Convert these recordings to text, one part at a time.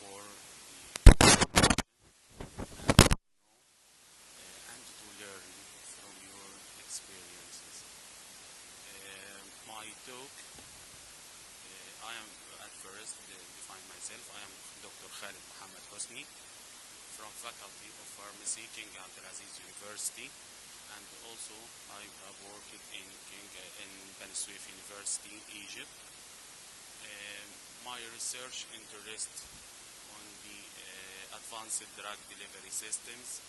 for and to learn from your experiences. My talk, I am at first define myself. I am Dr. Khaled MohamedHosny from Faculty of Pharmaceutica at Abdulaziz University, and also I have worked in Pharmaceutica University, Egypt. My research interest on the advanced drug delivery systems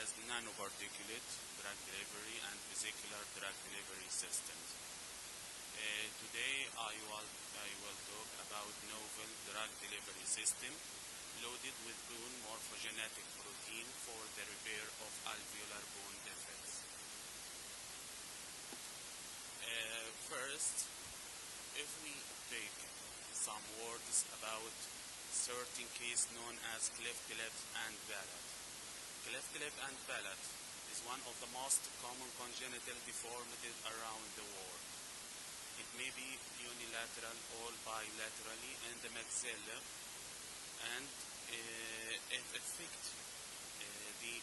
as nanoparticulate drug delivery and vesicular drug delivery systems. Today I will talk about novel drug delivery system loaded with bone morphogenetic protein for the repair of alveolar bone defects. First, if we take some words about certain case known as cleft lip and palate. Cleft lip and palate is one of the most common congenital deformities around the world. It may be unilateral or bilaterally in the maxilla, and it affects the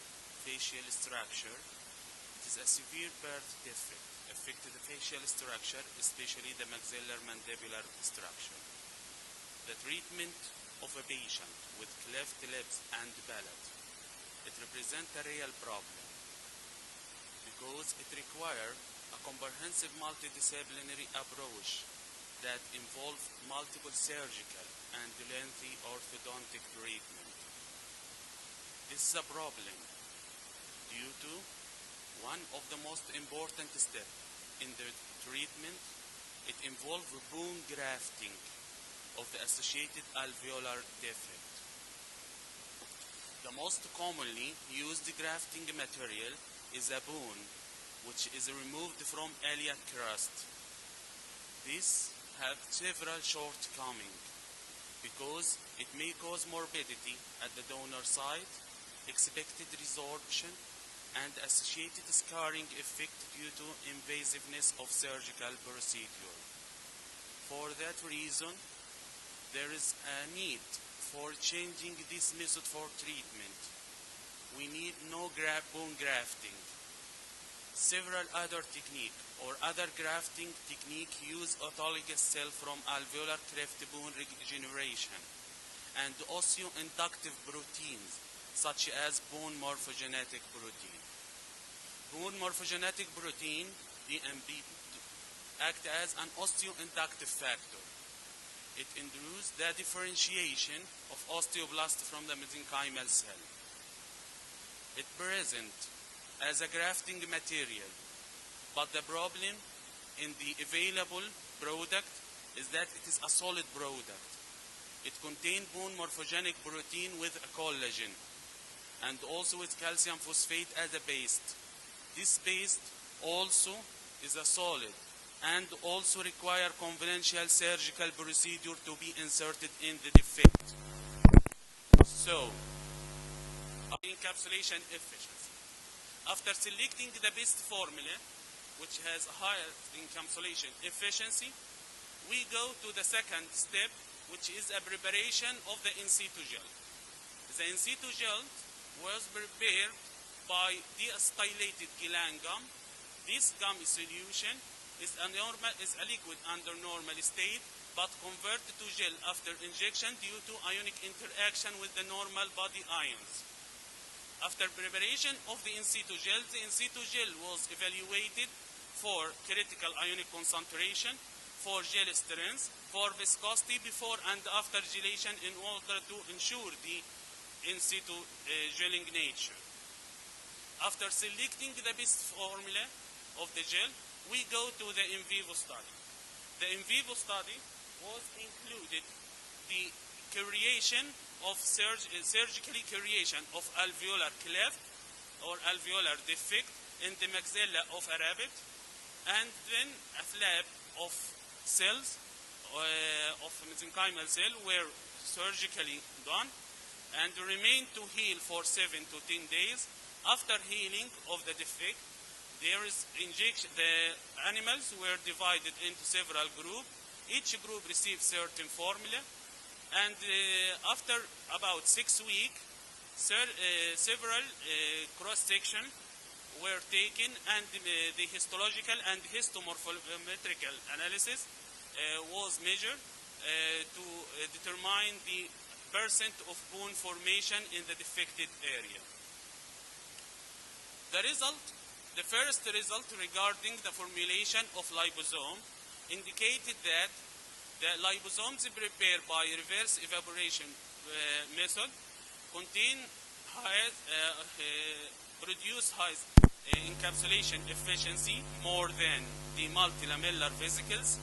facial structure. It is a severe birth defect, affecting the facial structure, especially the maxillar mandibular structure. The treatment of a patient with cleft lips and palate, it represents a real problem because it requires a comprehensive multidisciplinary approach that involves multiple surgical and lengthy orthodontic treatment. This is a problem due to one of the most important steps in the treatment. It involves bone grafting of the associated alveolar defect. The most commonly used grafting material is a bone which is removed from iliac crust. This has several shortcomings because it may cause morbidity at the donor site, expected resorption, and associated scarring effect due to invasiveness of surgical procedure. For that reason, there is a need for changing this method for treatment. We need no bone grafting. Several other techniques or other grafting techniques use autologous cell from alveolar cleft bone regeneration and osteoinductive proteins such as bone morphogenetic protein. Bone morphogenetic protein, BMP, act as an osteoinductive factor. It induces the differentiation of osteoblast from the mesenchymal cell. It presents as a grafting material, but the problem in the available product is that it is a solid product. It contains bone morphogenic protein with a collagen and also with calcium phosphate as a paste. This paste also is a solid and also require conventional surgical procedure to be inserted in the defect. So, encapsulation efficiency. After selecting the best formula, which has higher encapsulation efficiency, we go to the second step, which is a preparation of the in situ gel. The in situ gel was prepared by deacetylated Guillain gum. This gum solution is a liquid under normal state, but converted to gel after injection due to ionic interaction with the normal body ions. After preparation of the in situ gel was evaluated for critical ionic concentration, for gel strength, for viscosity before and after gelation in order to ensure the in situ gelling nature. After selecting the best formula of the gel, we go to the in vivo study. The in vivo study was included the creation of surgically creation of alveolar cleft or alveolar defect in the maxilla of a rabbit, and then a flap of cells of mesenchymal cell were surgically done and remain to heal for 7 to 10 days. After healing of the defect, there is injection. The animals were divided into several groups. Each group received certain formula, And after about 6 weeks, several cross-sections were taken, and the histological and histomorphometrical analysis was measured to determine the percent of bone formation in the defected area. The first result regarding the formulation of liposome indicated that the liposomes prepared by reverse evaporation method produce high encapsulation efficiency more than the multilamellar vesicles.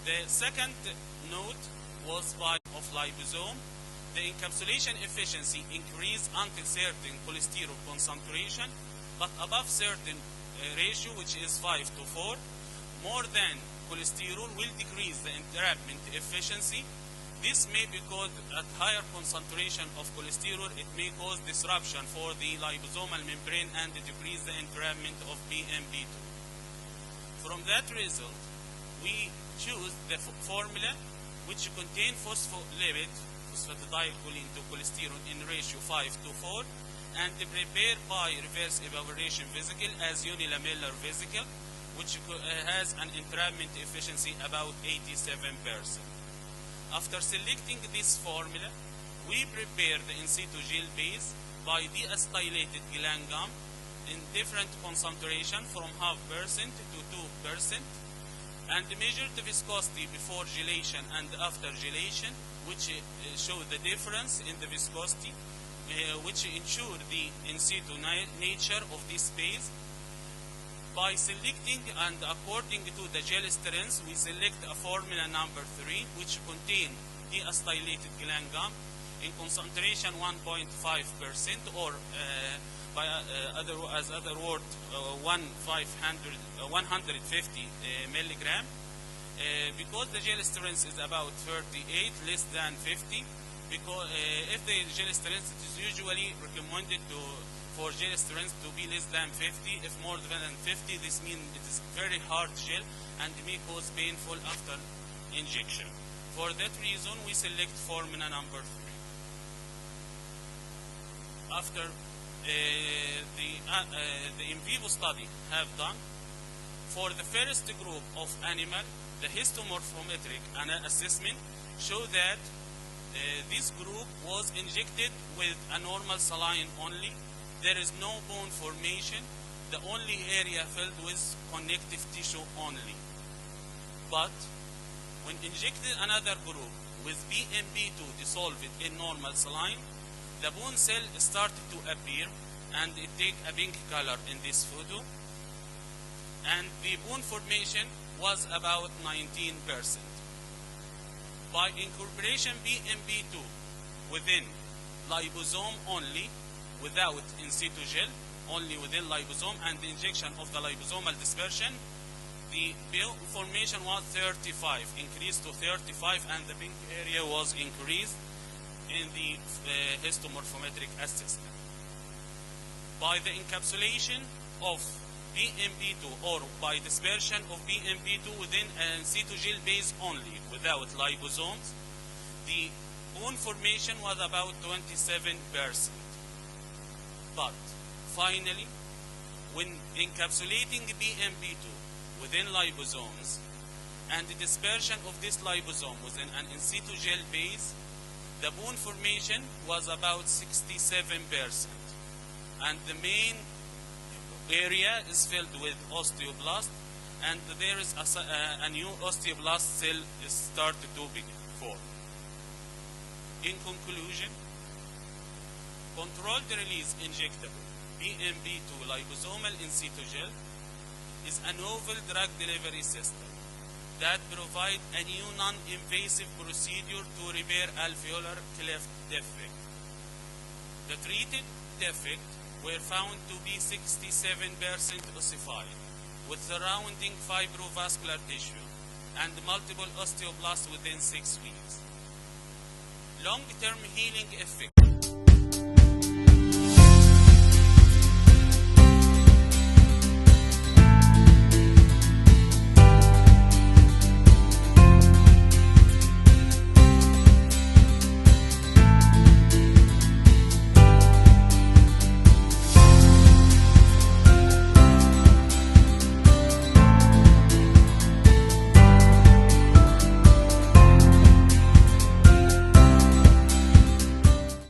The second note was of liposome. The encapsulation efficiency increased until certain cholesterol concentration, but above certain ratio, which is 5:4, more than cholesterol will decrease the entrapment efficiency. This may be caused at higher concentration of cholesterol. It may cause disruption for the liposomal membrane and decrease the entrapment of BMP2. From that result, we choose the formula which contain phospholipid, phosphatidylcholine to cholesterol in ratio 5:4, and prepared by reverse evaporation vesicle as unilamellar vesicle, which has an entrapment efficiency about 87%. After selecting this formula, we prepare the in situ gel base by deacetylated gland gum in different concentration from 0.5% to 2%, and measure the viscosity before gelation and after gelation, which show the difference in the viscosity, which ensure the in situ nature of this base. By selecting and according to the gel strength, we select a formula number 3, which contain deacetylated gland gum in concentration 1.5%, or as other word 150 milligram. Because the gel strength is about 38, less than 50. Because if the gel strength, it is usually recommended for gel strength to be less than 50. If more than 50, this means it is very hard gel and may cause painful after injection. For that reason, we select formula number 3. After the in vivo study have done, for the first group of animal, the histomorphometric assessment show that this group was injected with a normal saline only. There is no bone formation. The only area filled with connective tissue only. But when injected another group with BMP2 dissolved in normal saline, the bone cell started to appear, and it take a pink color in this photo. And the bone formation was about 19%. By incorporation BMP2 within liposome only, without in situ gel, only within liposome, and the injection of the liposomal dispersion, the bone formation was 35, increased to 35, and the pink area was increased in the histomorphometric assessment. By the encapsulation of BMP2 or by dispersion of BMP2 within in situ gel base only, without liposomes, the bone formation was about 27%. But finally, when encapsulating BMP2 within liposomes and the dispersion of this liposome within an in situ gel base, the bone formation was about 67%. And the main area is filled with osteoblast, and there is a new osteoblast cell is started to form. In conclusion, controlled release injectable BMP2 liposomal in situ gel is a novel drug delivery system that provides a new non-invasive procedure to repair alveolar cleft defect. The treated defect were found to be 67% ossified, with surrounding fibrovascular tissue and multiple osteoblasts within 6 weeks. Long-term healing effect